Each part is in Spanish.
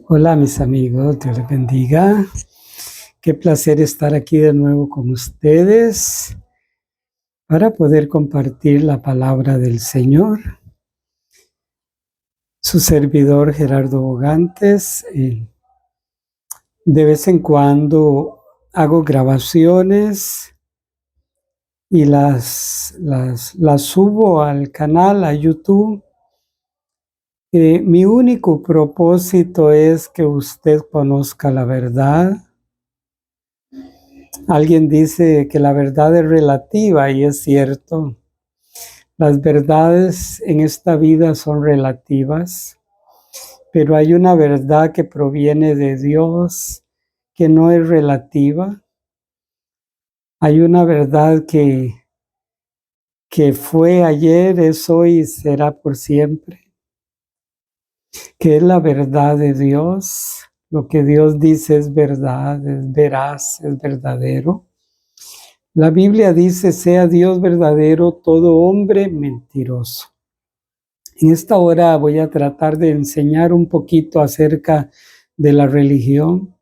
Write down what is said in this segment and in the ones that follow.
Hola mis amigos, Dios les bendiga. Qué placer estar aquí de nuevo con ustedes para poder compartir la palabra del Señor. Su servidor Gerardo Bogantes. De vez en cuando hago grabaciones y las subo al canal, a YouTube. Mi único propósito es que usted conozca la verdad. Alguien dice que la verdad es relativa y es cierto. Las verdades en esta vida son relativas, pero hay una verdad que proviene de Dios que no es relativa. Hay una verdad que fue ayer, es hoy y será por siempre, que es la verdad de Dios. Lo que Dios dice es verdad, es veraz, es verdadero. La Biblia dice, sea Dios verdadero, todo hombre mentiroso. En esta hora voy a tratar de enseñar un poquito acerca de la religión.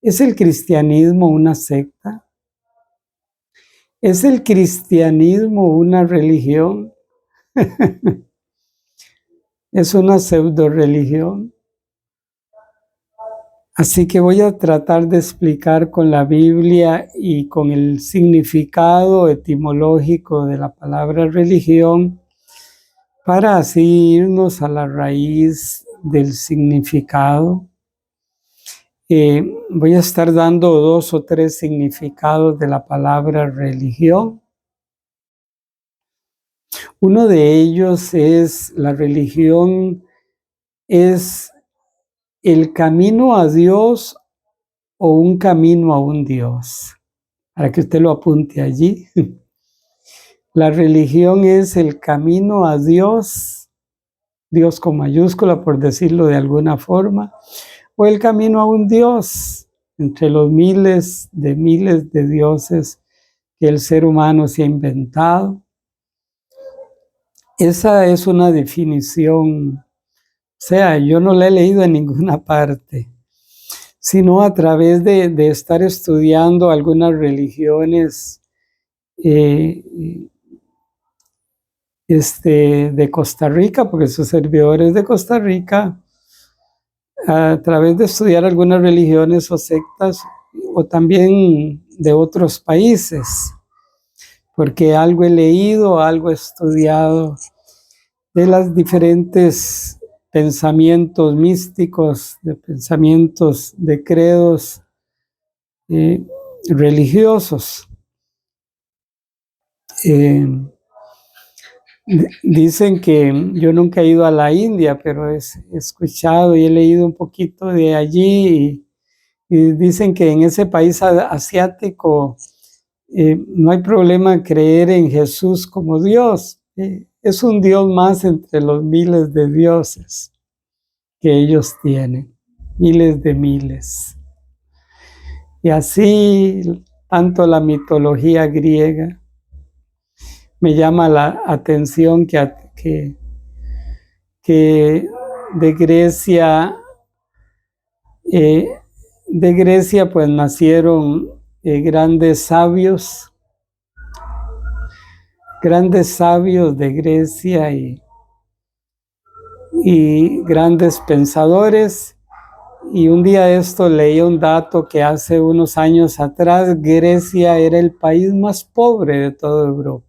¿Es el cristianismo una secta? ¿Es el cristianismo una religión? ¿Es una pseudo religión? Así que voy a tratar de explicar con la Biblia y con el significado etimológico de la palabra religión, para así irnos a la raíz del significado. Voy a estar dando 2 o 3 significados de la palabra religión. Uno de ellos es, la religión es el camino a Dios o un camino a un Dios. Para que usted lo apunte allí. La religión es el camino a Dios, Dios con mayúscula por decirlo de alguna forma, o el camino a un Dios, entre los miles de dioses que el ser humano se ha inventado. Esa es una definición, o sea, yo no la he leído en ninguna parte, sino a través de estar estudiando algunas religiones de Costa Rica, porque su servidor es de Costa Rica, a través de estudiar algunas religiones o sectas, o también de otros países, porque algo he leído, algo he estudiado de los diferentes pensamientos místicos, de pensamientos de credos religiosos. Dicen que yo nunca he ido a la India, pero he escuchado y he leído un poquito de allí y dicen que en ese país asiático no hay problema creer en Jesús como Dios. Es un Dios más entre los miles de dioses que ellos tienen, miles de miles. Y así, tanto la mitología griega, me llama la atención que de Grecia pues nacieron grandes sabios de Grecia y grandes pensadores. Y un día leí un dato que hace unos años atrás Grecia era el país más pobre de toda Europa.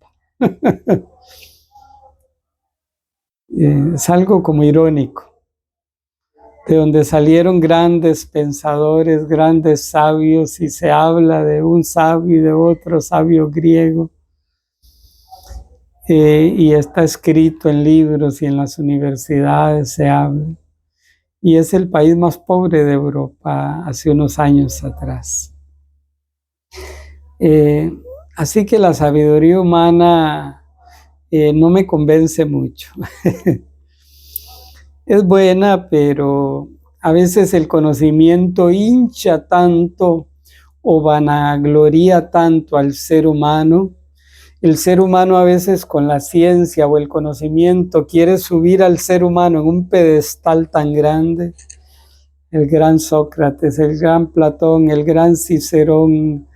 Es algo como irónico, de donde salieron grandes pensadores, grandes sabios, y se habla de un sabio y de otro sabio griego, y está escrito en libros y en las universidades se habla, y es el país más pobre de Europa hace unos años atrás. Así que la sabiduría humana no me convence mucho. Es buena, pero a veces el conocimiento hincha tanto o vanagloria tanto al ser humano. El ser humano a veces con la ciencia o el conocimiento quiere subir al ser humano en un pedestal tan grande el gran Sócrates, el gran Platón, el gran Cicerón,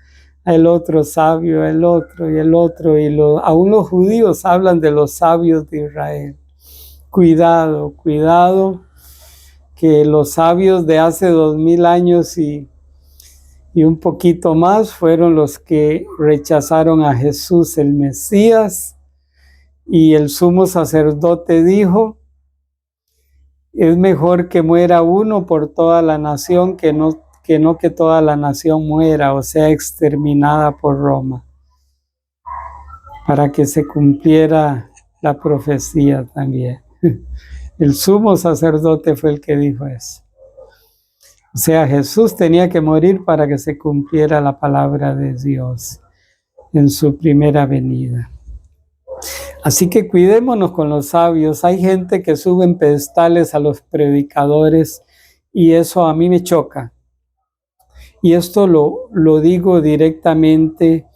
el otro sabio, el otro y el otro, y aún los judíos hablan de los sabios de Israel. Cuidado, cuidado, que los sabios de hace 2000 años y un poquito más fueron los que rechazaron a Jesús, el Mesías, y el sumo sacerdote dijo: es mejor que muera uno por toda la nación que toda la nación muera o sea exterminada por Roma, para que se cumpliera la profecía también. El sumo sacerdote fue el que dijo eso. O sea, Jesús tenía que morir para que se cumpliera la palabra de Dios en su primera venida. Así que cuidémonos con los sabios. Hay gente que sube en pedestales a los predicadores y eso a mí me choca. Y esto lo digo directamente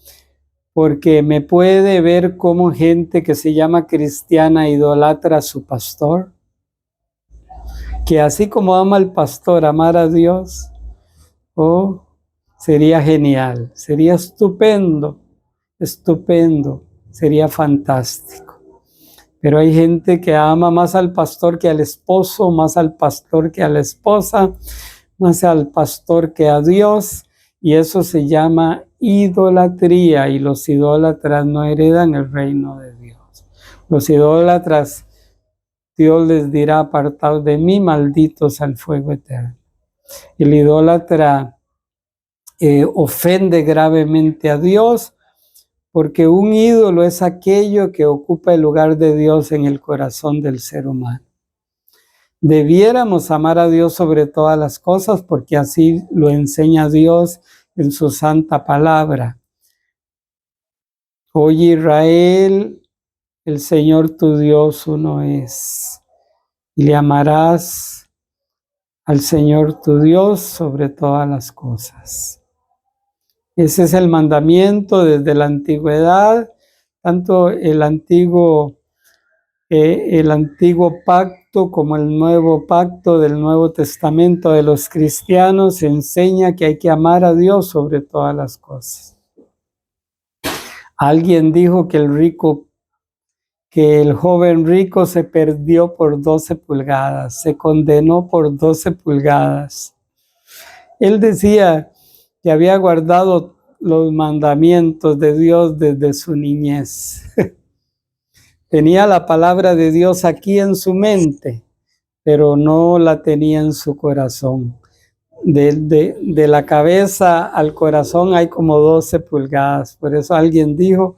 porque me puede ver como gente que se llama cristiana idolatra a su pastor. Que así como ama al pastor, amar a Dios, sería genial, sería estupendo, sería fantástico. Pero hay gente que ama más al pastor que al esposo, más al pastor que a la esposa, más al pastor que a Dios, y eso se llama idolatría, y los idólatras no heredan el reino de Dios. Los idólatras, Dios les dirá: apartados de mí, malditos al fuego eterno. El idólatra ofende gravemente a Dios, porque un ídolo es aquello que ocupa el lugar de Dios en el corazón del ser humano. Debiéramos amar a Dios sobre todas las cosas, porque así lo enseña Dios en su santa palabra. Oye Israel, el Señor tu Dios uno es, y le amarás al Señor tu Dios sobre todas las cosas. Ese es el mandamiento desde la antigüedad, tanto el antiguo pacto como el nuevo pacto del Nuevo Testamento de los cristianos enseña que hay que amar a Dios sobre todas las cosas. Alguien dijo que el joven rico se perdió por 12 pulgadas, se condenó por 12 pulgadas. Él decía que había guardado los mandamientos de Dios desde su niñez. Tenía la palabra de Dios aquí en su mente, pero no la tenía en su corazón. De la cabeza al corazón hay como 12 pulgadas. Por eso alguien dijo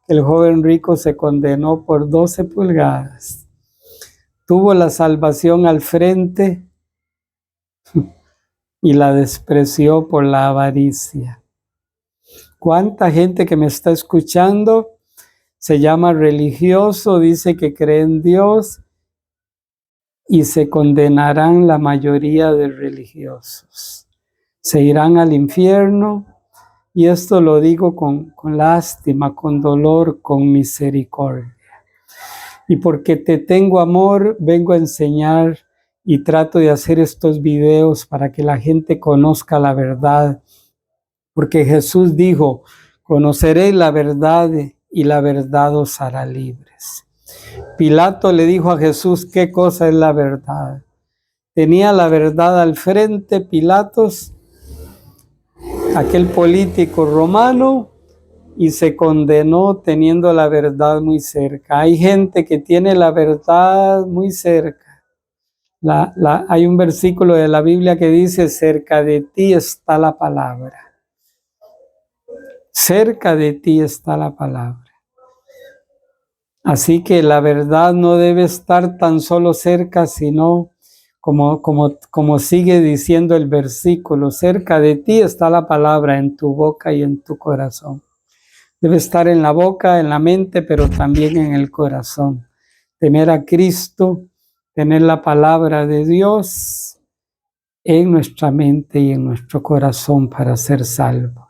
que el joven rico se condenó por 12 pulgadas. Tuvo la salvación al frente y la despreció por la avaricia. ¿Cuánta gente que me está escuchando se llama religioso, dice que cree en Dios, y se condenarán la mayoría de religiosos? Se irán al infierno, y esto lo digo con lástima, con dolor, con misericordia. Y porque te tengo amor, vengo a enseñar y trato de hacer estos videos para que la gente conozca la verdad. Porque Jesús dijo: conoceréis la verdad y la verdad os hará libres. Pilato le dijo a Jesús: ¿qué cosa es la verdad? Tenía la verdad al frente Pilatos, aquel político romano, y se condenó teniendo la verdad muy cerca. Hay gente que tiene la verdad muy cerca. Hay un versículo de la Biblia que dice: cerca de ti está la palabra. Cerca de ti está la palabra. Así que la verdad no debe estar tan solo cerca, sino como sigue diciendo el versículo: cerca de ti está la palabra, en tu boca y en tu corazón. Debe estar en la boca, en la mente, pero también en el corazón. Tener a Cristo, tener la palabra de Dios en nuestra mente y en nuestro corazón para ser salvo.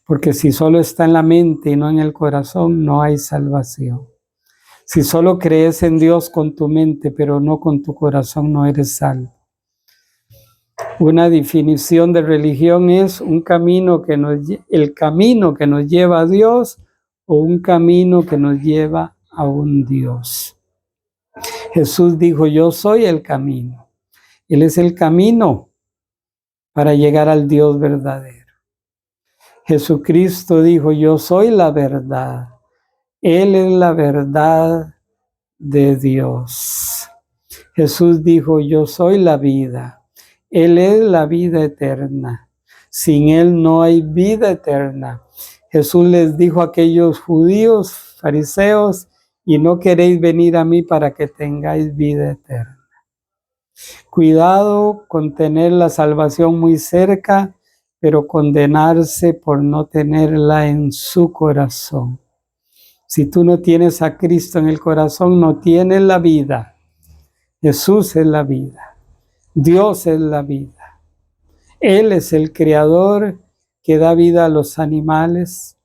Porque si solo está en la mente y no en el corazón, no hay salvación. Si solo crees en Dios con tu mente, pero no con tu corazón, no eres salvo. Una definición de religión es un camino el camino que nos lleva a Dios o un camino que nos lleva a un Dios. Jesús dijo, yo soy el camino. Él es el camino para llegar al Dios verdadero. Jesucristo dijo, yo soy la verdad. Él es la verdad de Dios. Jesús dijo, yo soy la vida. Él es la vida eterna. Sin Él no hay vida eterna. Jesús les dijo a aquellos judíos, fariseos, y no queréis venir a mí para que tengáis vida eterna. Cuidado con tener la salvación muy cerca, pero condenarse por no tenerla en su corazón. Si tú no tienes a Cristo en el corazón, no tienes la vida. Jesús es la vida. Dios es la vida. Él es el creador que da vida a los animales,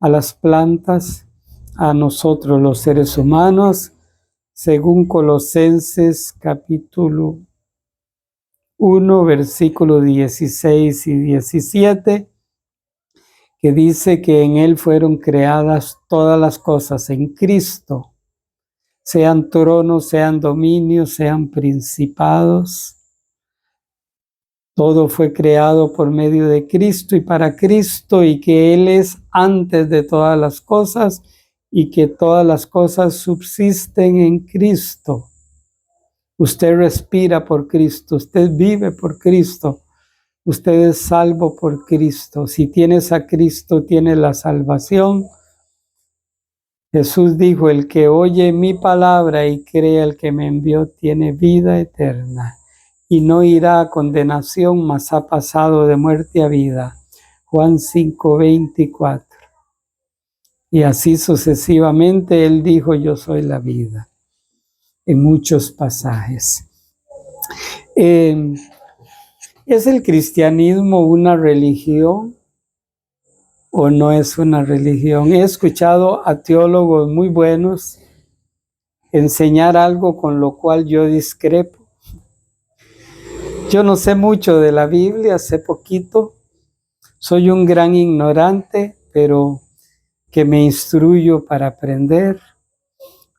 a las plantas, a nosotros los seres humanos, según Colosenses capítulo 1, versículos 16 y 17, que dice que en Él fueron creadas todas las cosas en Cristo, sean tronos, sean dominios, sean principados. Todo fue creado por medio de Cristo y para Cristo, y que Él es antes de todas las cosas y que todas las cosas subsisten en Cristo. Usted respira por Cristo, usted vive por Cristo, usted es salvo por Cristo. Si tienes a Cristo, tienes la salvación. Jesús dijo, el que oye mi palabra y cree al que me envió, tiene vida eterna y no irá a condenación, mas ha pasado de muerte a vida. Juan 5:24. Y así sucesivamente Él dijo, yo soy la vida, en muchos pasajes. ¿Es el cristianismo una religión o no es una religión? He escuchado a teólogos muy buenos enseñar algo con lo cual yo discrepo. Yo no sé mucho de la Biblia, sé poquito. Soy un gran ignorante, pero que me instruyo para aprender.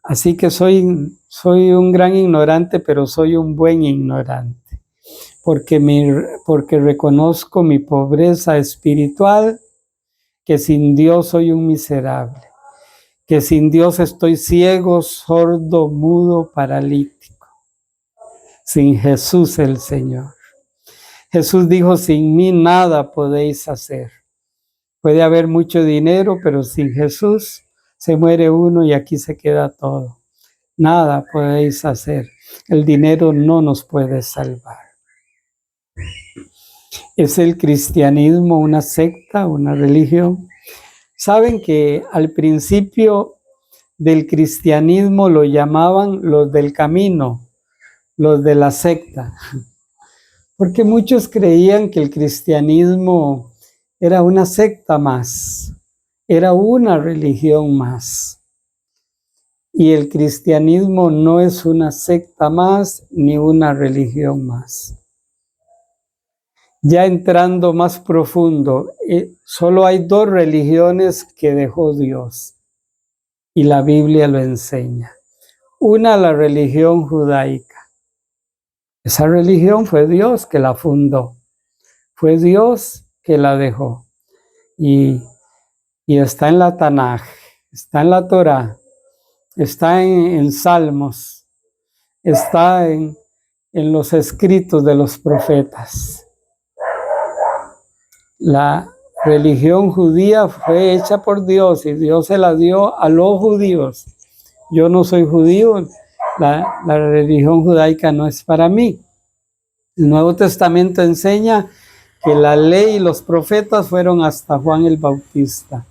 Así que soy un gran ignorante, pero soy un buen ignorante. Porque reconozco mi pobreza espiritual, que sin Dios soy un miserable, que sin Dios estoy ciego, sordo, mudo, paralítico. Sin Jesús el Señor. Jesús dijo, sin mí nada podéis hacer. Puede haber mucho dinero, pero sin Jesús se muere uno y aquí se queda todo. Nada podéis hacer. El dinero no nos puede salvar. ¿Es el cristianismo una secta, una religión? Saben que al principio del cristianismo lo llamaban los del camino, los de la secta, porque muchos creían que el cristianismo era una secta más, era una religión más. Y el cristianismo no es una secta más ni una religión más. Ya entrando más profundo, solo hay dos religiones que dejó Dios y la Biblia lo enseña. Una, la religión judaica. Esa religión fue Dios que la fundó, fue Dios que la dejó. Y está en la Tanaj, está en la Torá, está en Salmos, está en los escritos de los profetas. La religión judía fue hecha por Dios y Dios se la dio a los judíos. Yo no soy judío, la religión judaica no es para mí. El Nuevo Testamento enseña que la ley y los profetas fueron hasta Juan el Bautista,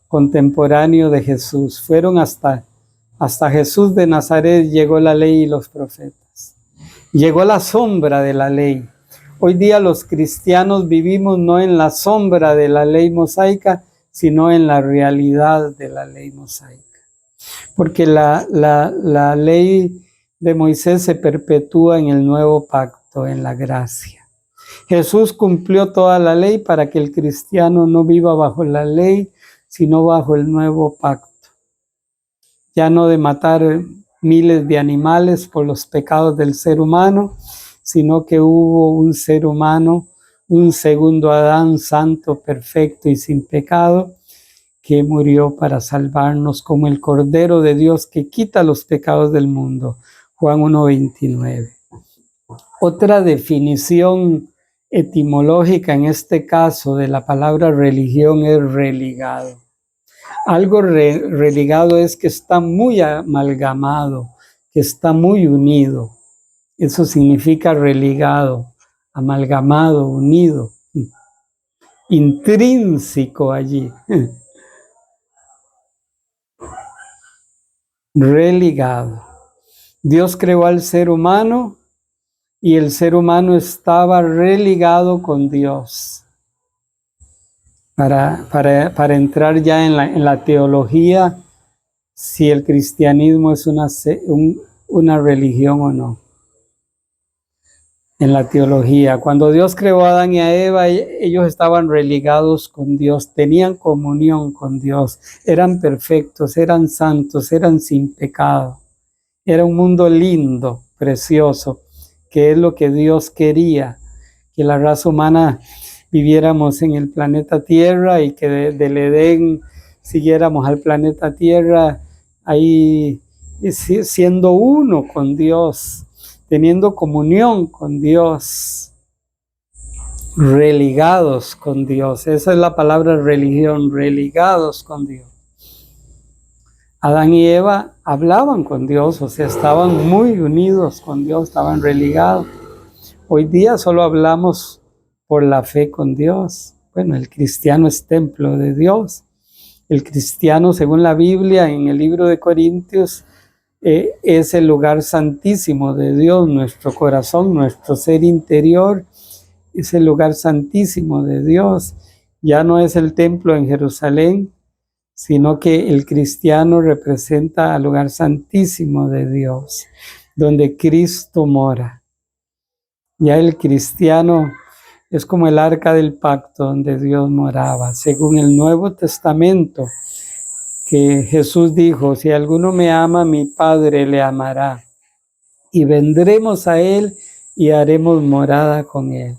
contemporáneo de Jesús. Fueron hasta Jesús de Nazaret llegó la ley y los profetas. Llegó la sombra de la ley. Hoy día los cristianos vivimos no en la sombra de la ley mosaica, sino en la realidad de la ley mosaica. Porque la ley de Moisés se perpetúa en el nuevo pacto, en la gracia. Jesús cumplió toda la ley para que el cristiano no viva bajo la ley, sino bajo el nuevo pacto. Ya no de matar miles de animales por los pecados del ser humano, sino que hubo un ser humano, un segundo Adán, santo, perfecto y sin pecado, que murió para salvarnos como el Cordero de Dios que quita los pecados del mundo. Juan 1:29. Otra definición etimológica en este caso de la palabra religión es religado. Algo religado es que está muy amalgamado, que está muy unido. Eso significa religado, amalgamado, unido, intrínseco allí. Religado. Dios creó al ser humano y el ser humano estaba religado con Dios. Para entrar ya en la teología, si el cristianismo es una religión o no. En la teología, cuando Dios creó a Adán y a Eva, ellos estaban religados con Dios, tenían comunión con Dios, eran perfectos, eran santos, eran sin pecado. Era un mundo lindo, precioso, que es lo que Dios quería, que la raza humana viviéramos en el planeta Tierra y que del Edén siguiéramos al planeta Tierra, ahí siendo uno con Dios, teniendo comunión con Dios, religados con Dios. Esa es la palabra religión, religados con Dios. Adán y Eva hablaban con Dios, o sea, estaban muy unidos con Dios, estaban religados. Hoy día solo hablamos por la fe con Dios. Bueno, el cristiano es templo de Dios. El cristiano, según la Biblia, en el libro de Corintios, es el lugar santísimo de Dios, nuestro corazón, nuestro ser interior, es el lugar santísimo de Dios. Ya no es el templo en Jerusalén, sino que el cristiano representa al lugar santísimo de Dios, donde Cristo mora. Ya el cristiano es como el arca del pacto donde Dios moraba. Según el Nuevo Testamento, que Jesús dijo, si alguno me ama, mi Padre le amará. Y vendremos a Él y haremos morada con Él.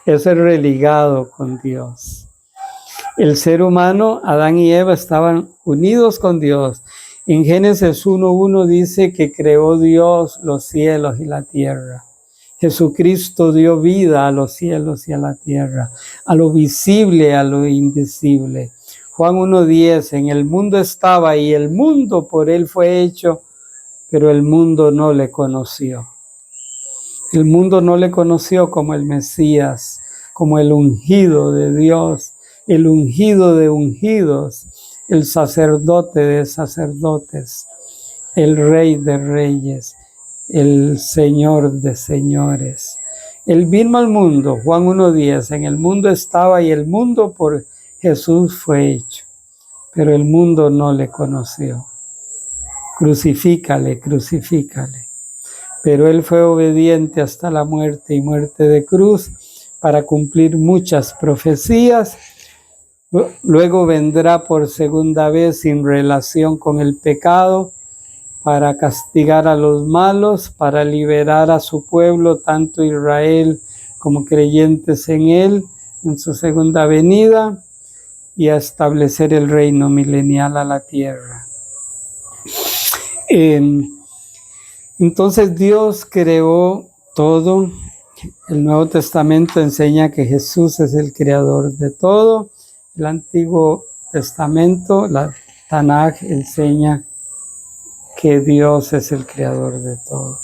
Eso es religado con Dios. El ser humano, Adán y Eva, estaban unidos con Dios. En Génesis 1:1 dice que creó Dios los cielos y la tierra. Jesucristo dio vida a los cielos y a la tierra, a lo visible, a lo invisible. Juan 1:10, en el mundo estaba y el mundo por él fue hecho, pero el mundo no le conoció. El mundo no le conoció como el Mesías, como el ungido de Dios, el ungido de ungidos, el sacerdote de sacerdotes, el rey de reyes, el Señor de señores. Él vino al mundo, Juan 1:10, en el mundo estaba y el mundo por Jesús fue hecho, pero el mundo no le conoció. Crucifícale, crucifícale. Pero él fue obediente hasta la muerte y muerte de cruz para cumplir muchas profecías. Luego vendrá por segunda vez sin relación con el pecado para castigar a los malos, para liberar a su pueblo, tanto Israel como creyentes en él, en su segunda venida, y a establecer el reino milenial a la tierra. Entonces Dios creó todo. El Nuevo Testamento enseña que Jesús es el creador de todo. El Antiguo Testamento, la Tanaj, enseña que Dios es el creador de todo.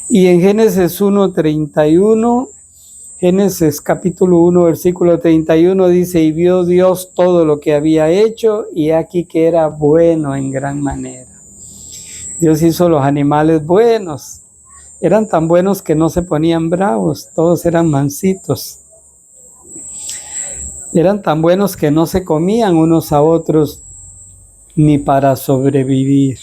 Y en Génesis 1:31, Génesis capítulo 1, versículo 31 dice, y vio Dios todo lo que había hecho, y aquí que era bueno en gran manera. Dios hizo los animales buenos. Eran tan buenos que no se ponían bravos, todos eran mansitos. Eran tan buenos que no se comían unos a otros ni para sobrevivir.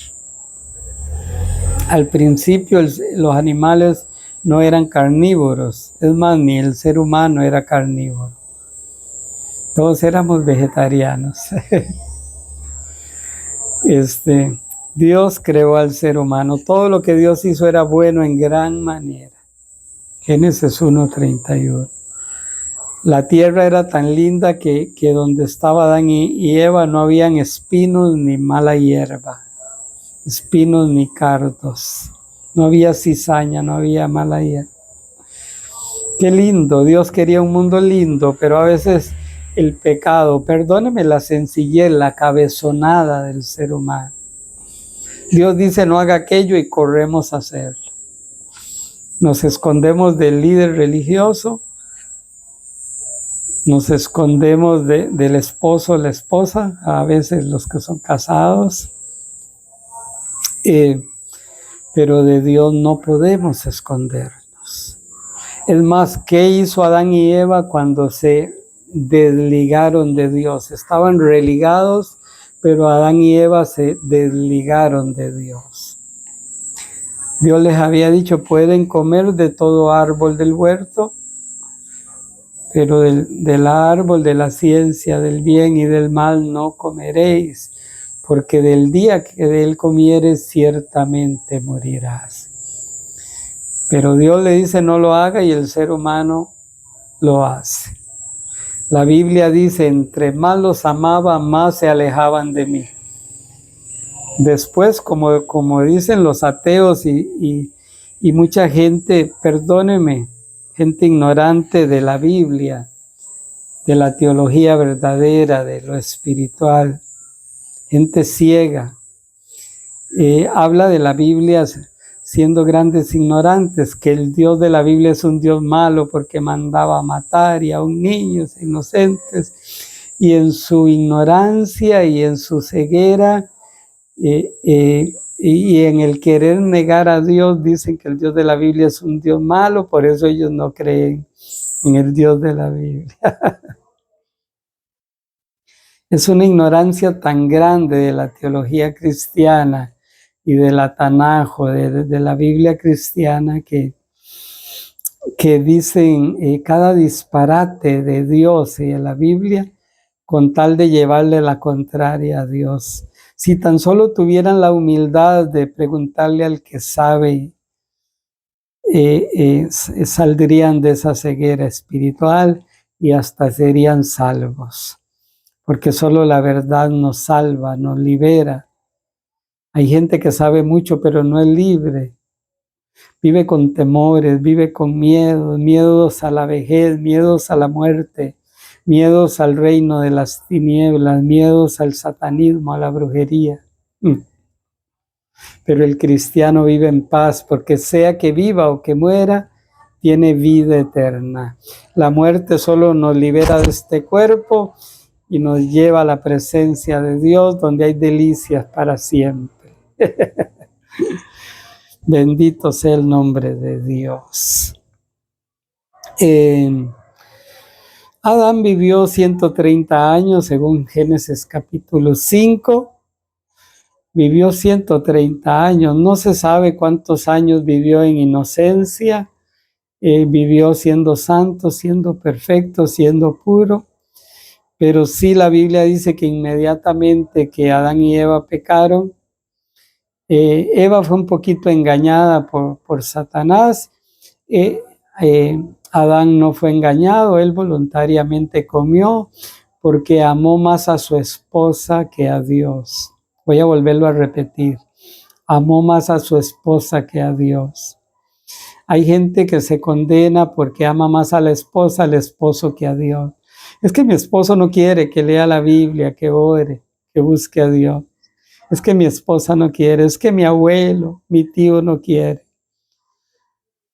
Al principio los animales no eran carnívoros. Es más, ni el ser humano era carnívoro. Todos éramos vegetarianos. Dios creó al ser humano. Todo lo que Dios hizo era bueno en gran manera. Génesis 1:31. La tierra era tan linda que donde estaba Adán y Eva no habían espinos ni mala hierba, espinos ni cardos, no había cizaña, no había mala hierba. Qué lindo, Dios quería un mundo lindo, pero a veces el pecado, perdóneme la sencillez, la cabezonada del ser humano. Dios dice no haga aquello y corremos a hacerlo. Nos escondemos del líder religioso, nos escondemos del esposo o la esposa, a veces los que son casados, pero de Dios no podemos escondernos. Es más, ¿qué hizo Adán y Eva cuando se desligaron de Dios? Estaban religados, pero Adán y Eva se desligaron de Dios. Dios les había dicho, pueden comer de todo árbol del huerto, pero del árbol de la ciencia del bien y del mal no comeréis, porque del día que de él comieres ciertamente morirás. Pero Dios le dice no lo haga y el ser humano lo hace. La Biblia dice, entre más los amaba, más se alejaban de mí. Después, como dicen los ateos y mucha gente, perdóneme, gente ignorante de la Biblia, de la teología verdadera, de lo espiritual, gente ciega, habla de la Biblia siendo grandes ignorantes, que el Dios de la Biblia es un Dios malo porque mandaba a matar y aún niños inocentes, y en su ignorancia y en su ceguera y en el querer negar a Dios, dicen que el Dios de la Biblia es un Dios malo, por eso ellos no creen en el Dios de la Biblia. Es una ignorancia tan grande de la teología cristiana y de la Tanaj, de la Biblia cristiana, que dicen cada disparate de Dios y de la Biblia con tal de llevarle la contraria a Dios. Si tan solo tuvieran la humildad de preguntarle al que sabe, saldrían de esa ceguera espiritual y hasta serían salvos. Porque solo la verdad nos salva, nos libera. Hay gente que sabe mucho, pero no es libre. Vive con temores, vive con miedos, miedos a la vejez, miedos a la muerte, miedos al reino de las tinieblas, miedos al satanismo, a la brujería. Pero el cristiano vive en paz, porque sea que viva o que muera, tiene vida eterna. La muerte solo nos libera de este cuerpo y nos lleva a la presencia de Dios, donde hay delicias para siempre. Bendito sea el nombre de Dios. Adán vivió 130 años, según Génesis capítulo 5. Vivió 130 años. No se sabe cuántos años vivió en inocencia. Vivió siendo santo, siendo perfecto, siendo puro. Pero sí la Biblia dice que inmediatamente que Adán y Eva pecaron, Eva fue un poquito engañada por Satanás. Adán no fue engañado, él voluntariamente comió porque amó más a su esposa que a Dios. Voy a volverlo a repetir. Amó más a su esposa que a Dios. Hay gente que se condena porque ama más a la esposa, al esposo que a Dios. Es que mi esposo no quiere que lea la Biblia, que ore, que busque a Dios. Es que mi esposa no quiere, es que mi abuelo, mi tío no quiere.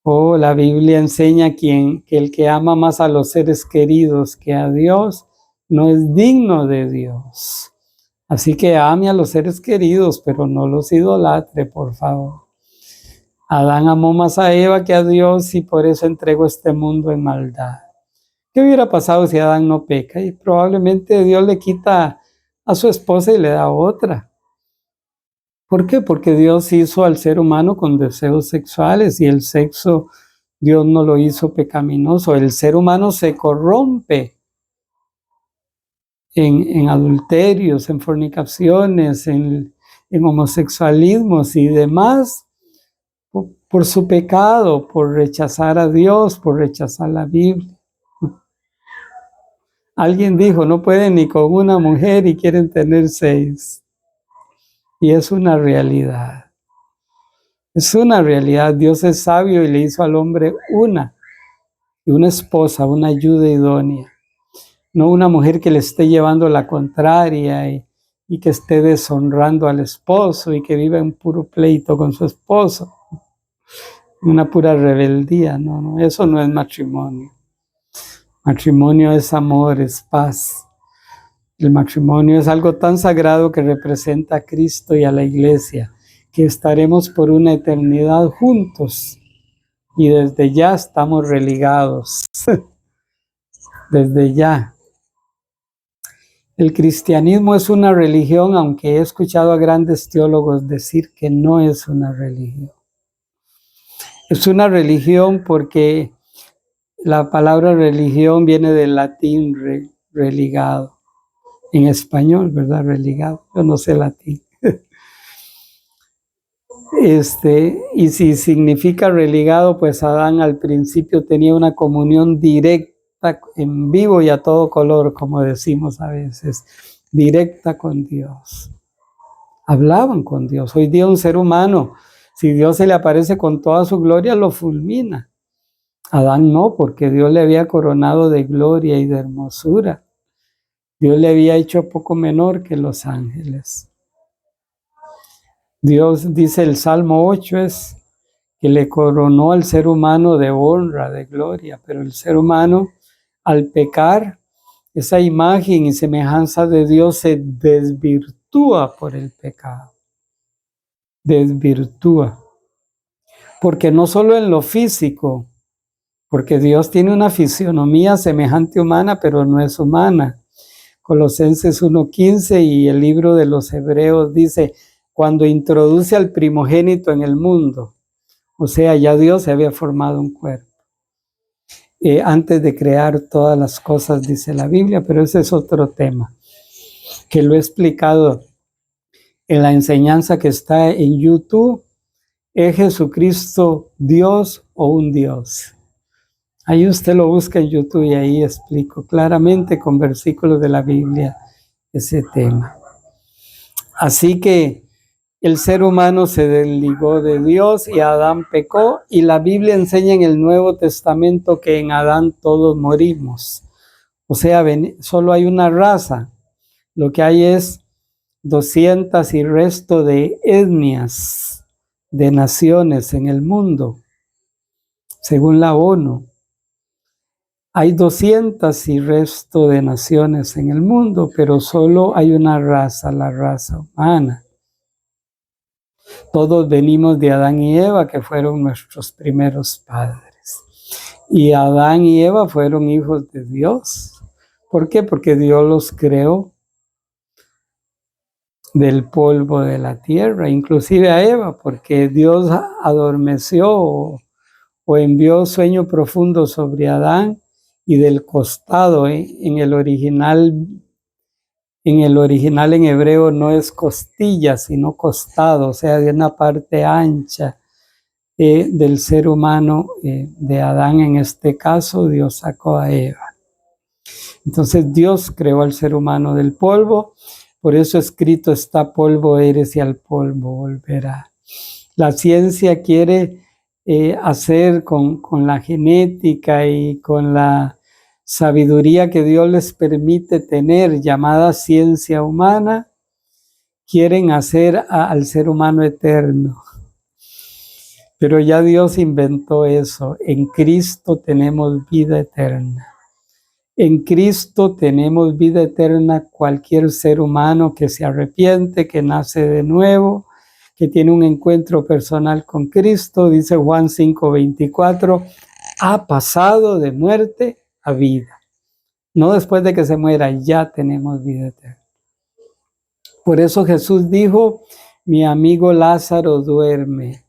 Oh, la Biblia enseña que el que ama más a los seres queridos que a Dios no es digno de Dios. Así que ame a los seres queridos, pero no los idolatre, por favor. Adán amó más a Eva que a Dios y por eso entregó este mundo en maldad. ¿Qué hubiera pasado si Adán no peca? Y probablemente Dios le quita a su esposa y le da otra. ¿Por qué? Porque Dios hizo al ser humano con deseos sexuales y el sexo Dios no lo hizo pecaminoso. El ser humano se corrompe en adulterios, en fornicaciones, en homosexualismos y demás, por su pecado, por rechazar a Dios, por rechazar la Biblia. Alguien dijo, no pueden ni con una mujer y quieren tener 6. Y es una realidad. Es una realidad. Dios es sabio y le hizo al hombre una esposa, una ayuda idónea. No una mujer que le esté llevando la contraria y que esté deshonrando al esposo y que viva en puro pleito con su esposo. Una pura rebeldía. No, eso no es matrimonio. Matrimonio es amor, es paz. El matrimonio es algo tan sagrado que representa a Cristo y a la iglesia, que estaremos por una eternidad juntos y desde ya estamos religados. Desde ya. El cristianismo es una religión, aunque he escuchado a grandes teólogos decir que no es una religión. Es una religión porque la palabra religión viene del latín religado. En español, ¿verdad? Religado. Yo no sé latín. Y si significa religado, pues Adán al principio tenía una comunión directa, en vivo y a todo color, como decimos a veces, directa con Dios. Hablaban con Dios. Hoy día un ser humano, si Dios se le aparece con toda su gloria, lo fulmina. Adán no, porque Dios le había coronado de gloria y de hermosura. Dios le había hecho poco menor que los ángeles. Dios, dice el Salmo 8, es que le coronó al ser humano de honra, de gloria, pero el ser humano, al pecar, esa imagen y semejanza de Dios se desvirtúa por el pecado. Desvirtúa. Porque no solo en lo físico, porque Dios tiene una fisionomía semejante humana, pero no es humana. Colosenses 1:15 y el libro de los Hebreos dice, cuando introduce al primogénito en el mundo, o sea, ya Dios se había formado un cuerpo. Antes de crear todas las cosas, dice la Biblia, pero ese es otro tema, que lo he explicado en la enseñanza que está en YouTube. ¿Es Jesucristo Dios o un Dios? Ahí usted lo busca en YouTube y ahí explico claramente con versículos de la Biblia ese tema. Así que el ser humano se desligó de Dios y Adán pecó, y la Biblia enseña en el Nuevo Testamento que en Adán todos morimos. O sea, solo hay una raza. Lo que hay es 200 y resto de etnias, de naciones en el mundo, según la ONU. Hay 200 y resto de naciones en el mundo, pero solo hay una raza, la raza humana. Todos venimos de Adán y Eva, que fueron nuestros primeros padres. Y Adán y Eva fueron hijos de Dios. ¿Por qué? Porque Dios los creó del polvo de la tierra, inclusive a Eva, porque Dios adormeció o envió sueño profundo sobre Adán, y del costado, en el original en hebreo no es costilla, sino costado, o sea, de una parte ancha del ser humano, de Adán en este caso, Dios sacó a Eva. Entonces Dios creó al ser humano del polvo, por eso escrito está: polvo eres y al polvo volverá. La ciencia quiere hacer con la genética y con la sabiduría que Dios les permite tener, llamada ciencia humana, quieren hacer al ser humano eterno. Pero ya Dios inventó eso. En Cristo tenemos vida eterna. En Cristo tenemos vida eterna cualquier ser humano que se arrepiente, que nace de nuevo, que tiene un encuentro personal con Cristo. Dice Juan 5:24, ha pasado de muerte a vida. No después de que se muera, ya tenemos vida eterna. Por eso Jesús dijo, mi amigo Lázaro duerme,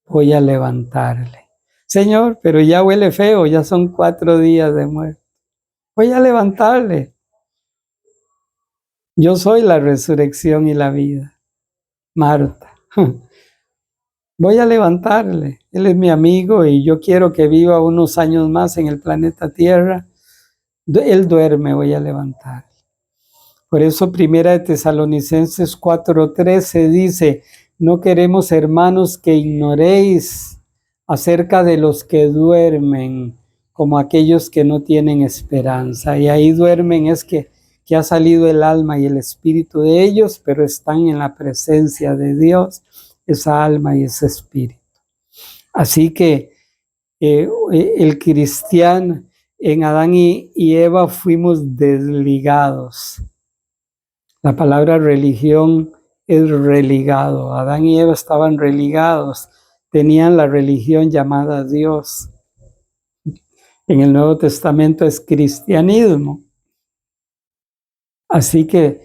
voy a levantarle. Señor, pero ya huele feo, ya son 4 días de muerte. Voy a levantarle. Yo soy la resurrección y la vida. Marta. Voy a levantarle. Él es mi amigo y yo quiero que viva unos años más en el planeta Tierra. Él duerme, voy a levantar. Por eso Primera de Tesalonicenses 4:13 dice, no queremos, hermanos, que ignoréis acerca de los que duermen, como aquellos que no tienen esperanza. Y ahí duermen es que ha salido el alma y el espíritu de ellos, pero están en la presencia de Dios, esa alma y ese espíritu. Así que el cristiano, en Adán y Eva fuimos desligados. La palabra religión es religado. Adán y Eva estaban religados, tenían la religión llamada Dios. En el Nuevo Testamento es cristianismo. Así que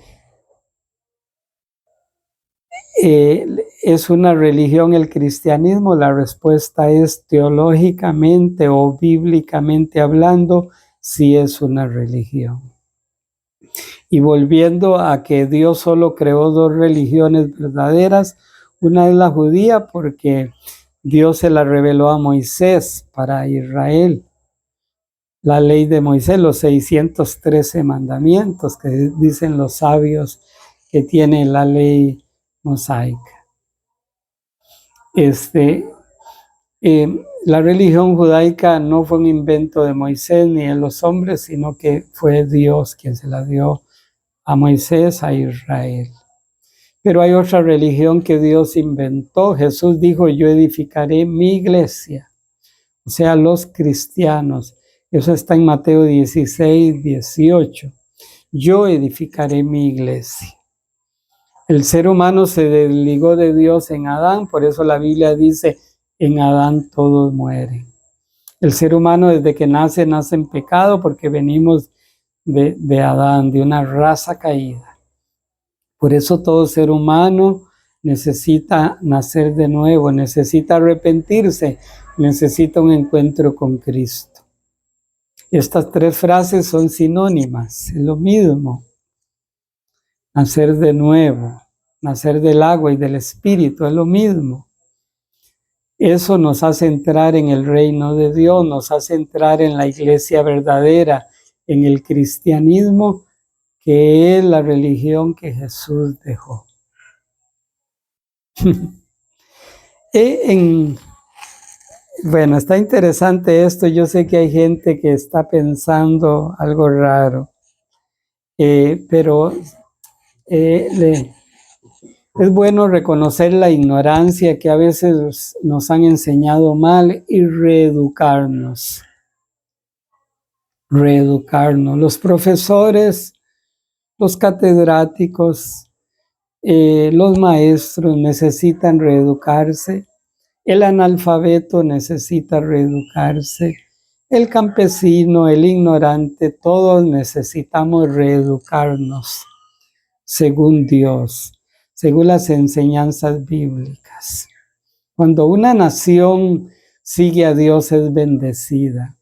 ¿es una religión el cristianismo? La respuesta es teológicamente o bíblicamente hablando, sí es una religión. Y volviendo a que Dios solo creó 2 religiones verdaderas, una es la judía porque Dios se la reveló a Moisés para Israel. La ley de Moisés, los 613 mandamientos que dicen los sabios que tiene la ley mosaica. La religión judaica no fue un invento de Moisés ni de los hombres, sino que fue Dios quien se la dio a Moisés, a Israel. Pero hay otra religión que Dios inventó. Jesús dijo, yo edificaré mi iglesia, o sea, los cristianos. Eso está en Mateo 16:18. Yo edificaré mi iglesia. El ser humano se desligó de Dios en Adán, por eso la Biblia dice, en Adán todos mueren. El ser humano desde que nace en pecado porque venimos de Adán, de una raza caída. Por eso todo ser humano necesita nacer de nuevo, necesita arrepentirse, necesita un encuentro con Cristo. Estas 3 frases son sinónimas, es lo mismo. Nacer de nuevo, nacer del agua y del espíritu, es lo mismo. Eso nos hace entrar en el reino de Dios, nos hace entrar en la iglesia verdadera, en el cristianismo, que es la religión que Jesús dejó. Bueno, está interesante esto. Yo sé que hay gente que está pensando algo raro, pero es bueno reconocer la ignorancia que a veces nos han enseñado mal y reeducarnos. Los profesores, los catedráticos, los maestros necesitan reeducarse. El analfabeto necesita reeducarse. El campesino, el ignorante, todos necesitamos reeducarnos según Dios, según las enseñanzas bíblicas. Cuando una nación sigue a Dios es bendecida.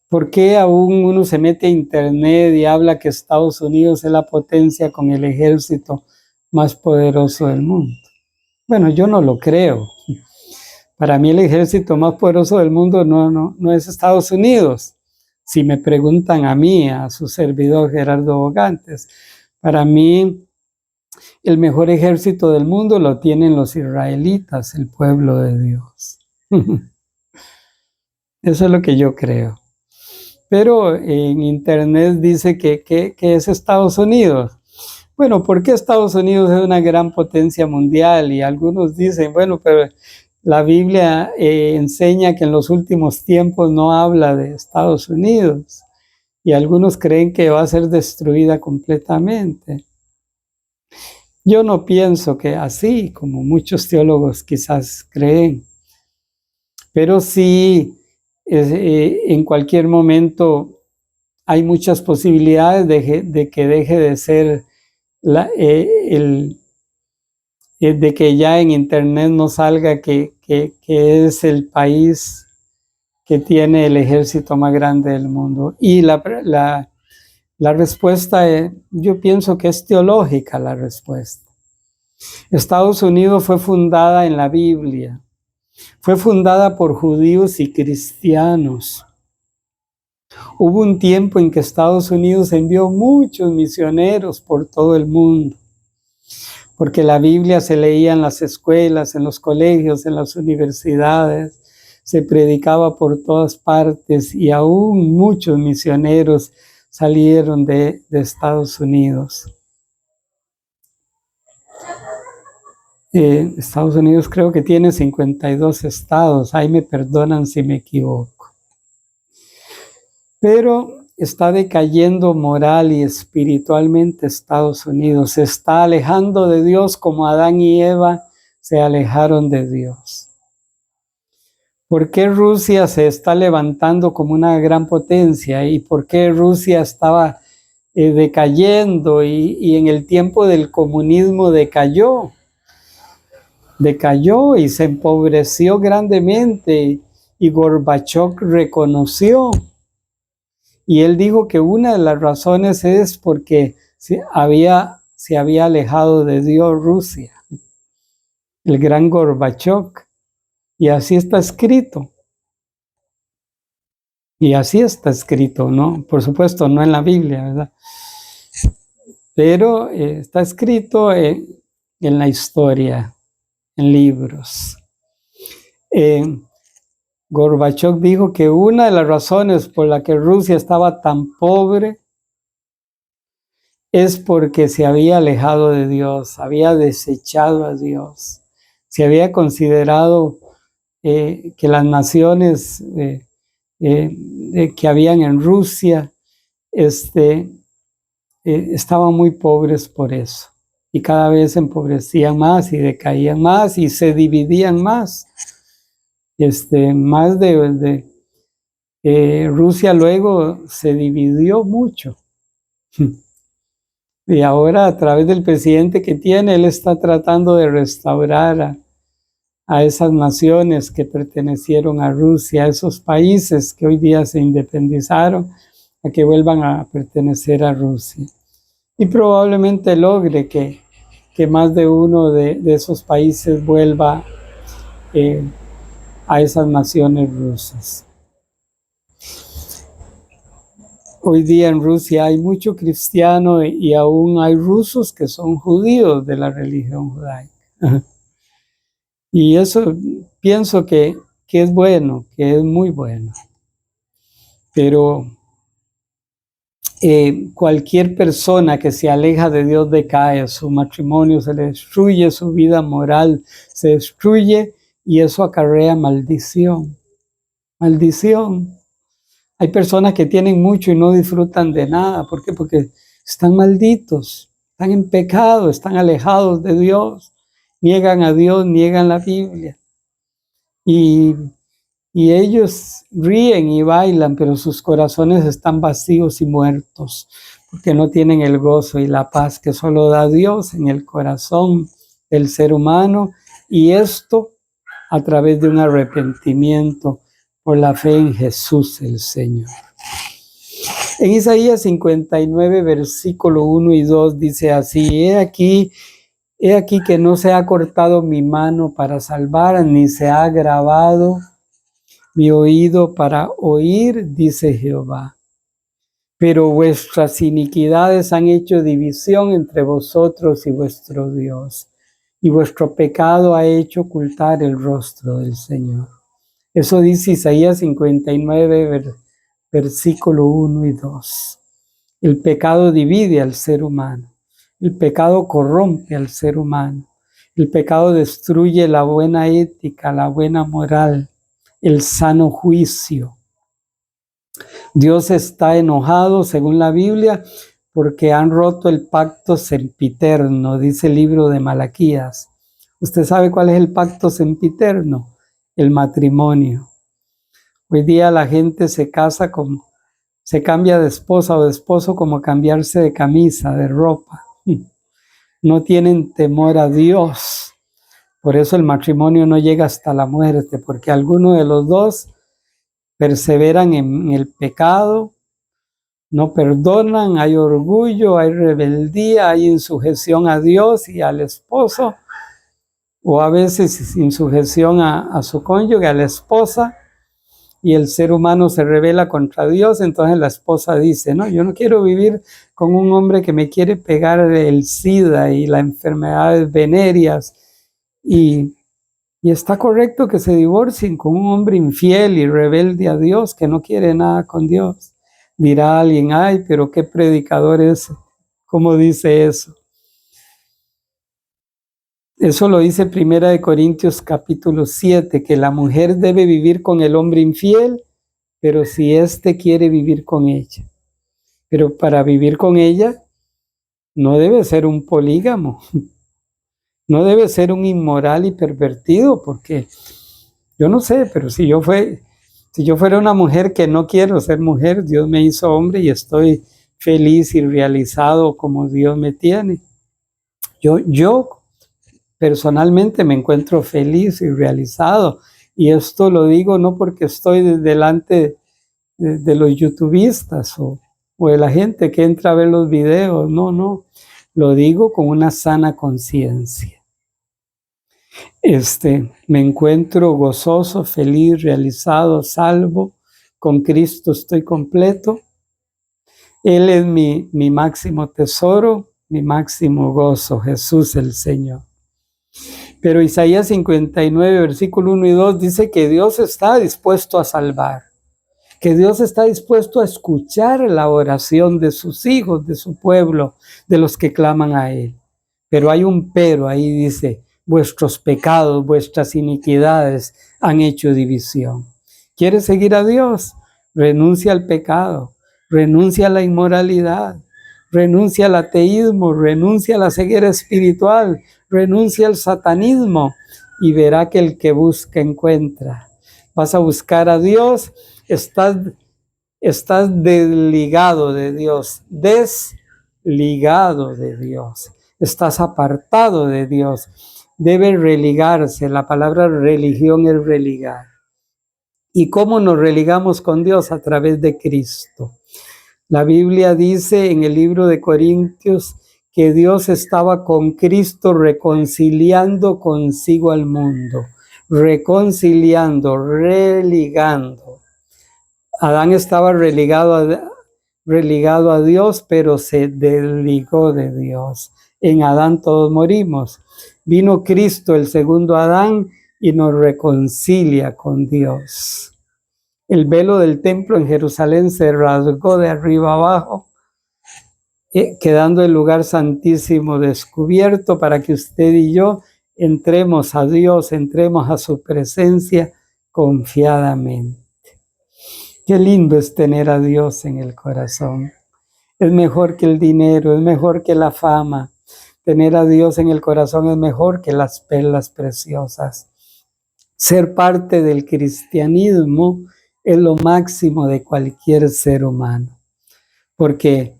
¿Por qué aún uno se mete a internet y habla que Estados Unidos es la potencia con el ejército más poderoso del mundo? Bueno, yo no lo creo. Para mí el ejército más poderoso del mundo no es Estados Unidos. Si me preguntan a mí, a su servidor Gerardo Bogantes, para mí el mejor ejército del mundo lo tienen los israelitas, el pueblo de Dios. Eso es lo que yo creo. Pero en internet dice que es Estados Unidos. Bueno, ¿por qué Estados Unidos es una gran potencia mundial? Y algunos dicen, bueno, pero la Biblia enseña que en los últimos tiempos no habla de Estados Unidos. Y algunos creen que va a ser destruida completamente. Yo no pienso que así, como muchos teólogos quizás creen. Pero sí, en cualquier momento hay muchas posibilidades de que deje de ser de que ya en internet no salga que es el país que tiene el ejército más grande del mundo. Y la respuesta, yo pienso que es teológica la respuesta. Estados Unidos fue fundada en la Biblia. Fue fundada por judíos y cristianos. Hubo un tiempo en que Estados Unidos envió muchos misioneros por todo el mundo, porque la Biblia se leía en las escuelas, en los colegios, en las universidades, se predicaba por todas partes y aún muchos misioneros salieron de Estados Unidos. Estados Unidos creo que tiene 52 estados, ahí me perdonan si me equivoco. Pero está decayendo moral y espiritualmente Estados Unidos, se está alejando de Dios como Adán y Eva se alejaron de Dios. ¿Por qué Rusia se está levantando como una gran potencia? ¿Y por qué Rusia estaba decayendo y en el tiempo del comunismo decayó y se empobreció grandemente y Gorbachov reconoció y él dijo que una de las razones es porque se había alejado de Dios Rusia, el gran Gorbachov, y así está escrito. Y así está escrito, ¿no? Por supuesto, no en la Biblia, ¿verdad? Pero está escrito en la historia, en libros. Gorbachov dijo que una de las razones por la que Rusia estaba tan pobre es porque se había alejado de Dios, había desechado a Dios, se había considerado que las naciones que habían en Rusia estaban muy pobres por eso. Y cada vez se empobrecían más y decaían más y se dividían más. Más de Rusia luego se dividió mucho. Y ahora a través del presidente que tiene, él está tratando de restaurar a esas naciones que pertenecieron a Rusia, a esos países que hoy día se independizaron, a que vuelvan a pertenecer a Rusia. Y probablemente logre que más de uno de esos países vuelva a esas naciones rusas. Hoy día en Rusia hay mucho cristiano y aún hay rusos que son judíos de la religión judaica. Y eso pienso que es bueno, que es muy bueno. Pero cualquier persona que se aleja de Dios decae, su matrimonio se le destruye, su vida moral se destruye y eso acarrea maldición. Maldición. Hay personas que tienen mucho y no disfrutan de nada. ¿Por qué? Porque están malditos, están en pecado, están alejados de Dios, niegan a Dios, niegan la Biblia. Y ellos ríen y bailan, pero sus corazones están vacíos y muertos, porque no tienen el gozo y la paz que solo da Dios en el corazón del ser humano, y esto a través de un arrepentimiento por la fe en Jesús el Señor. En Isaías 59, versículo 1 y 2 dice así: He aquí que no se ha cortado mi mano para salvar, ni se ha agravado mi oído para oír, dice Jehová. Pero vuestras iniquidades han hecho división entre vosotros y vuestro Dios, y vuestro pecado ha hecho ocultar el rostro del Señor. Eso dice Isaías 59, versículo 1 y 2. El pecado divide al ser humano. El pecado corrompe al ser humano. El pecado destruye la buena ética, la buena moral, el sano juicio. Dios está enojado, según la Biblia, porque han roto el pacto sempiterno, dice el libro de Malaquías. ¿Usted sabe cuál es el pacto sempiterno? El matrimonio. Hoy día la gente se cambia de esposa o de esposo como cambiarse de camisa, de ropa. No tienen temor a Dios. Por eso el matrimonio no llega hasta la muerte, porque alguno de los dos perseveran en el pecado, no perdonan, hay orgullo, hay rebeldía, hay insujeción a Dios y al esposo, o a veces insujeción a su cónyuge, a la esposa, y el ser humano se rebela contra Dios. Entonces la esposa dice, no, yo no quiero vivir con un hombre que me quiere pegar el SIDA y las enfermedades venéreas, y está correcto que se divorcien con un hombre infiel y rebelde a Dios, que no quiere nada con Dios. Dirá alguien, ay, pero qué predicador es, ¿cómo dice eso? Eso lo dice 1 Corintios capítulo 7, que la mujer debe vivir con el hombre infiel, pero si éste quiere vivir con ella. Pero para vivir con ella no debe ser un polígamo, no debe ser un inmoral y pervertido, porque yo no sé, pero si yo fuera una mujer que no quiero ser mujer, Dios me hizo hombre y estoy feliz y realizado como Dios me tiene. Yo personalmente me encuentro feliz y realizado, y esto lo digo no porque estoy delante de los youtubistas o de la gente que entra a ver los videos, no, lo digo con una sana conciencia. Me encuentro gozoso, feliz, realizado, salvo, con Cristo estoy completo. Él es mi máximo tesoro, mi máximo gozo, Jesús el Señor. Pero Isaías 59, versículo 1 y 2 dice que Dios está dispuesto a salvar, que Dios está dispuesto a escuchar la oración de sus hijos, de su pueblo, de los que claman a Él. Pero hay un pero, ahí dice, vuestros pecados, vuestras iniquidades han hecho división. ¿Quieres seguir a Dios? Renuncia al pecado, renuncia a la inmoralidad, renuncia al ateísmo, renuncia a la ceguera espiritual, renuncia al satanismo y verá que el que busca encuentra. Vas a buscar a Dios, estás desligado de Dios, desligado de Dios, estás apartado de Dios. Debe religarse, la palabra religión es religar. ¿Y cómo nos religamos con Dios? A través de Cristo. La Biblia dice en el libro de Corintios que Dios estaba con Cristo reconciliando consigo al mundo, reconciliando, religando. Adán estaba religado a Dios, pero se desligó de Dios. En Adán todos morimos. Vino Cristo, el segundo Adán, y nos reconcilia con Dios. El velo del templo en Jerusalén se rasgó de arriba abajo, quedando el lugar santísimo descubierto para que usted y yo entremos a Dios, entremos a su presencia confiadamente. Qué lindo es tener a Dios en el corazón. Es mejor que el dinero, es mejor que la fama. Tener a Dios en el corazón es mejor que las perlas preciosas. Ser parte del cristianismo es lo máximo de cualquier ser humano, porque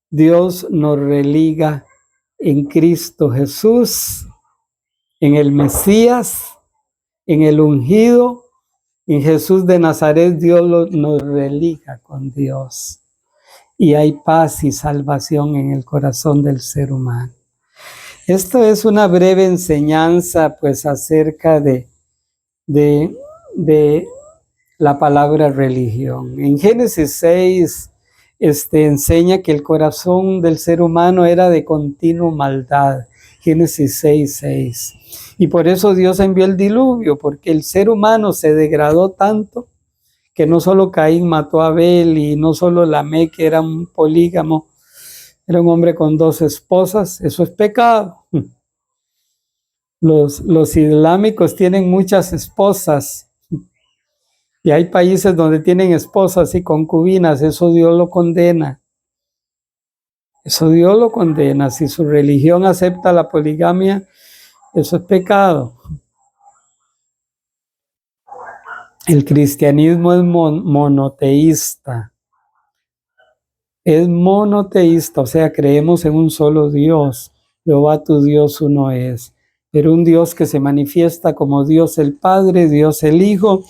Dios nos religa en Cristo Jesús, en el Mesías, en el ungido, en Jesús de Nazaret. Dios nos religa con Dios y hay paz y salvación en el corazón del ser humano. Esto es una breve enseñanza pues acerca de la palabra religión. En Génesis 6 enseña que el corazón del ser humano era de continua maldad. Génesis 6:6. Y por eso Dios envió el diluvio, porque el ser humano se degradó tanto que no solo Caín mató a Abel y no solo Lamec, que era un polígamo, era un hombre con 2 esposas, eso es pecado. Los islámicos tienen muchas esposas y hay países donde tienen esposas y concubinas, eso Dios lo condena. Eso Dios lo condena. Si su religión acepta la poligamia, eso es pecado. El cristianismo es monoteísta. Es monoteísta, o sea, creemos en un solo Dios. Jehová tu Dios uno es. Pero un Dios que se manifiesta como Dios el Padre, Dios el Hijo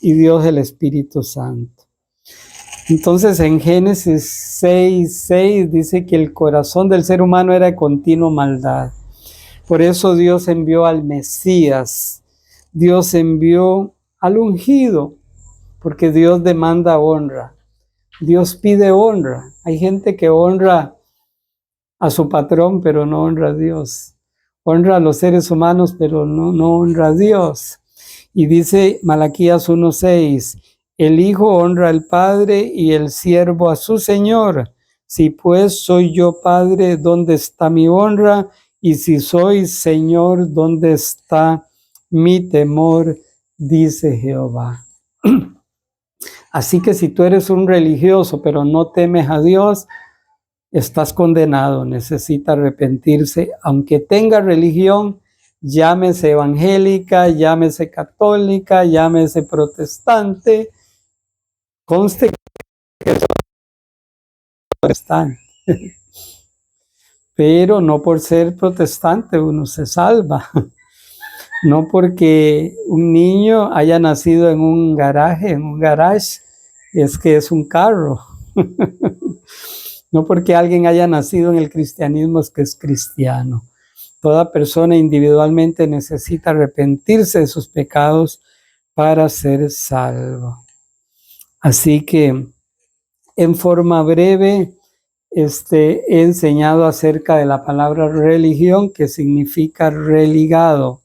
y Dios el Espíritu Santo. Entonces en Génesis 6:6 dice que el corazón del ser humano era de continua maldad. Por eso Dios envió al Mesías, Dios envió al ungido, porque Dios demanda honra, Dios pide honra. Hay gente que honra a su patrón, pero no honra a Dios. Honra a los seres humanos, pero no honra a Dios. Y dice Malaquías 1:6, el Hijo honra al Padre y el siervo a su Señor. Si pues soy yo Padre, ¿dónde está mi honra? Y si soy Señor, ¿dónde está mi temor? Dice Jehová. Así que si tú eres un religioso, pero no temes a Dios, estás condenado, necesita arrepentirse, aunque tenga religión, llámese evangélica, llámese católica, llámese protestante, conste que es protestante, pero no por ser protestante uno se salva, no porque un niño haya nacido en un garage, es que es un carro. No porque alguien haya nacido en el cristianismo es que es cristiano. Toda persona individualmente necesita arrepentirse de sus pecados para ser salvo. Así que, en forma breve, he enseñado acerca de la palabra religión, que significa religado.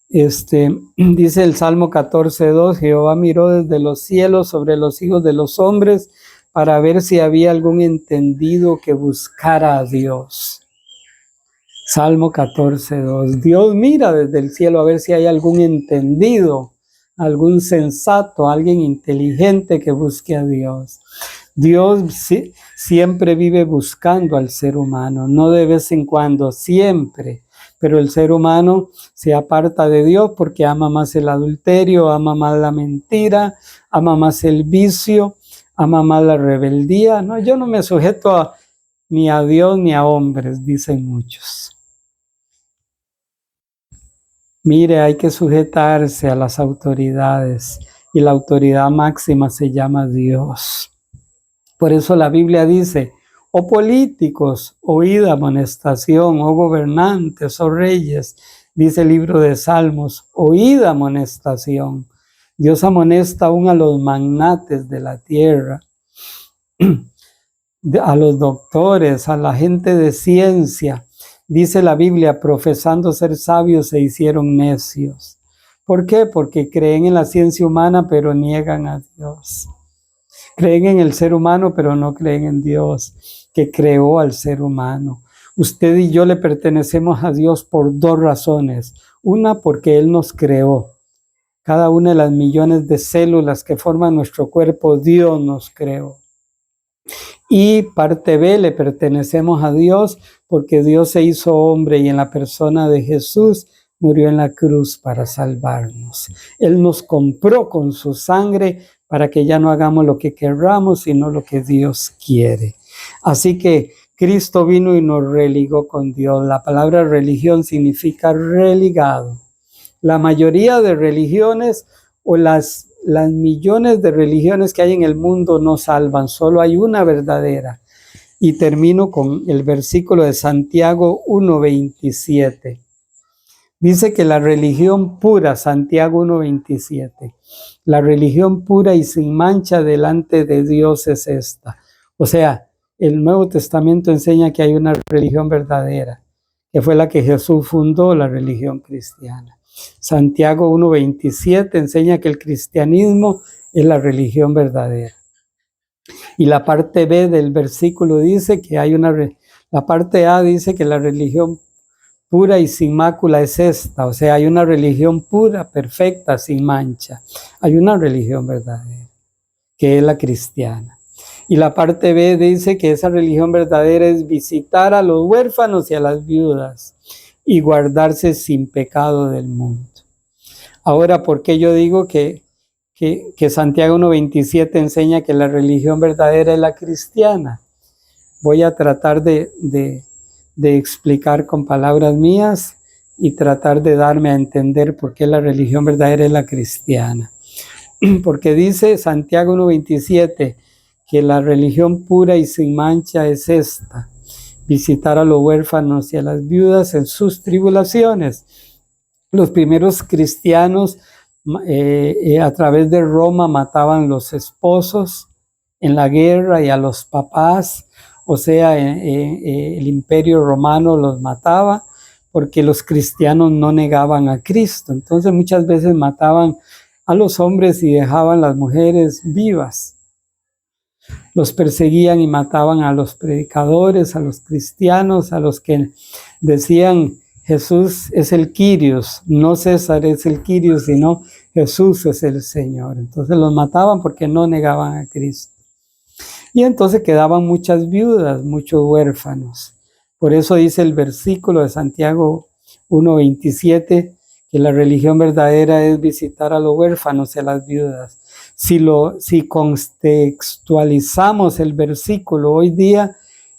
Dice el Salmo 14:2, Jehová miró desde los cielos sobre los hijos de los hombres para ver si había algún entendido que buscara a Dios. Salmo 14:2. Dios mira desde el cielo a ver si hay algún entendido, algún sensato, alguien inteligente que busque a Dios. Dios siempre vive buscando al ser humano, no de vez en cuando, siempre. Pero el ser humano se aparta de Dios porque ama más el adulterio, ama más la mentira, ama más el vicio, ama más la rebeldía. No, yo no me sujeto ni a Dios ni a hombres, dicen muchos. Mire, hay que sujetarse a las autoridades y la autoridad máxima se llama Dios. Por eso la Biblia dice, oh políticos, oíd amonestación, oh gobernantes, oh reyes, dice el libro de Salmos, oíd amonestación. Dios amonesta aún a los magnates de la tierra, a los doctores, a la gente de ciencia. Dice la Biblia, profesando ser sabios se hicieron necios. ¿Por qué? Porque creen en la ciencia humana, pero niegan a Dios. Creen en el ser humano, pero no creen en Dios, que creó al ser humano. Usted y yo le pertenecemos a Dios por dos razones. Una, porque Él nos creó. Cada una de las millones de células que forman nuestro cuerpo, Dios nos creó. Y parte B, le pertenecemos a Dios porque Dios se hizo hombre y en la persona de Jesús murió en la cruz para salvarnos. Él nos compró con su sangre para que ya no hagamos lo que querramos, sino lo que Dios quiere. Así que Cristo vino y nos religó con Dios. La palabra religión significa religado. La mayoría de religiones o las millones de religiones que hay en el mundo no salvan, solo hay una verdadera. Y termino con el versículo de Santiago 1:27. Dice que la religión pura, Santiago 1:27, la religión pura y sin mancha delante de Dios es esta. O sea, el Nuevo Testamento enseña que hay una religión verdadera, que fue la que Jesús fundó, la religión cristiana. Santiago 1:27 enseña que el cristianismo es la religión verdadera. Y la parte B del versículo dice que hay la parte A dice que la religión pura y sin mácula es esta. O sea, hay una religión pura, perfecta, sin mancha. Hay una religión verdadera, que es la cristiana. Y la parte B dice que esa religión verdadera es visitar a los huérfanos y a las viudas y guardarse sin pecado del mundo. Ahora, ¿por qué yo digo que Santiago 1:27 enseña que la religión verdadera es la cristiana? Voy a tratar de explicar con palabras mías y tratar de darme a entender por qué la religión verdadera es la cristiana. porque dice Santiago 1:27 que la religión pura y sin mancha es esta: visitar a los huérfanos y a las viudas en sus tribulaciones. Los primeros cristianos a través de Roma mataban los esposos en la guerra y a los papás, o sea, el imperio romano los mataba porque los cristianos no negaban a Cristo. Entonces muchas veces mataban a los hombres y dejaban las mujeres vivas. Los perseguían y mataban a los predicadores, a los cristianos, a los que decían Jesús es el Kyrios, no César es el Kyrios, sino Jesús es el Señor. Entonces los mataban porque no negaban a Cristo. Y entonces quedaban muchas viudas, muchos huérfanos. Por eso dice el versículo de Santiago 1:27, que la religión verdadera es visitar a los huérfanos y a las viudas. Si contextualizamos el versículo hoy día,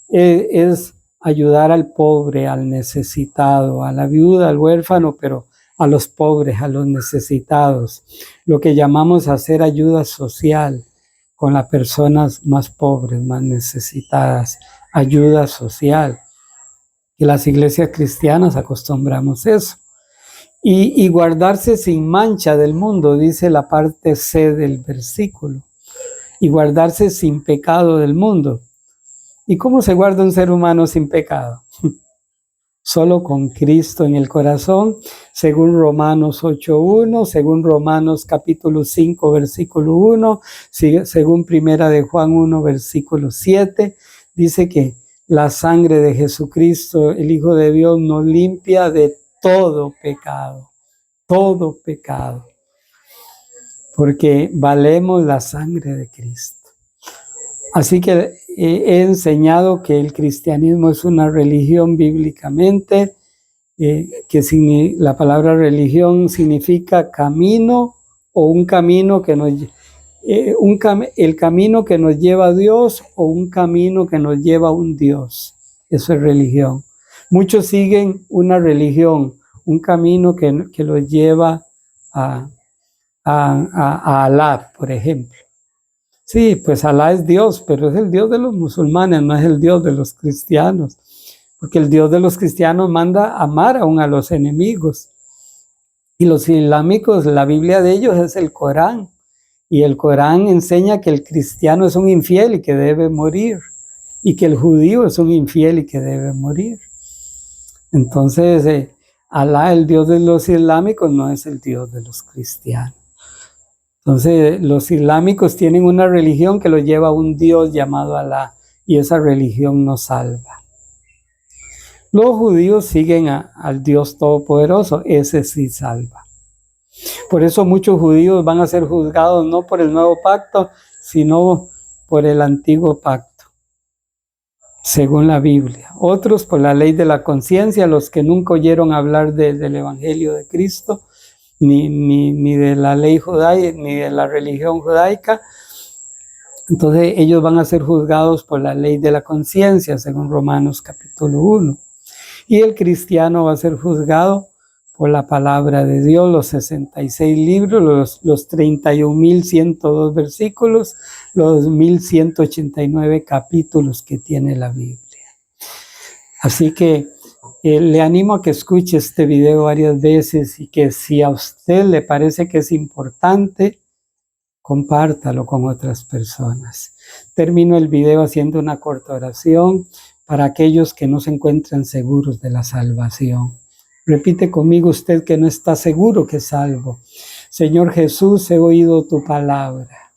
es ayudar al pobre, al necesitado, a la viuda, al huérfano, pero a los pobres, a los necesitados. Lo que llamamos hacer ayuda social con las personas más pobres, más necesitadas, ayuda social. Y las iglesias cristianas acostumbramos eso. Y guardarse sin mancha del mundo, dice la parte C del versículo. Y guardarse sin pecado del mundo. ¿Y cómo se guarda un ser humano sin pecado? Solo con Cristo en el corazón, según Romanos 8:1, según Romanos capítulo 5, versículo 1, según Primera de Juan 1, versículo 7, dice que la sangre de Jesucristo, el Hijo de Dios, nos limpia de todo pecado, porque valemos la sangre de Cristo. Así que he enseñado que el cristianismo es una religión bíblicamente, que la palabra religión significa camino o un camino que el camino que nos lleva a Dios o un camino que nos lleva a un Dios. Eso es religión. Muchos siguen una religión, un camino que los lleva a Alá, por ejemplo. Sí, pues Alá es Dios, pero es el Dios de los musulmanes, no es el Dios de los cristianos. Porque el Dios de los cristianos manda amar aún a los enemigos. Y los islámicos, la Biblia de ellos es el Corán. Y el Corán enseña que el cristiano es un infiel y que debe morir. Y que el judío es un infiel y que debe morir. Entonces, Alá, el Dios de los islámicos, no es el Dios de los cristianos. Entonces, los islámicos tienen una religión que los lleva a un Dios llamado Alá, y esa religión no salva. Los judíos siguen al Dios Todopoderoso, ese sí salva. Por eso muchos judíos van a ser juzgados no por el nuevo pacto, sino por el antiguo pacto, según la Biblia. Otros por la ley de la conciencia, los que nunca oyeron hablar del Evangelio de Cristo, ni de la ley judaica, ni de la religión judaica. Entonces ellos van a ser juzgados por la ley de la conciencia, según Romanos capítulo 1. Y el cristiano va a ser juzgado por la palabra de Dios, los 66 libros, los 31.102 versículos, los 1.189 capítulos que tiene la Biblia. Así que le animo a que escuche este video varias veces y que si a usted le parece que es importante, compártalo con otras personas. Termino el video haciendo una corta oración para aquellos que no se encuentran seguros de la salvación. Repite conmigo usted que no está seguro que es salvo. Señor Jesús, he oído tu palabra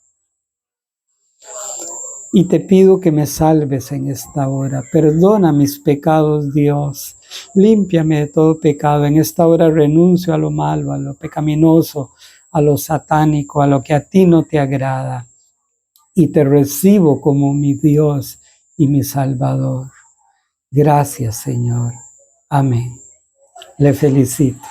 y te pido que me salves en esta hora. Perdona mis pecados, Dios. Límpiame de todo pecado. En esta hora renuncio a lo malo, a lo pecaminoso, a lo satánico, a lo que a ti no te agrada. Y te recibo como mi Dios y mi Salvador. Gracias, Señor. Amén. Le felicito.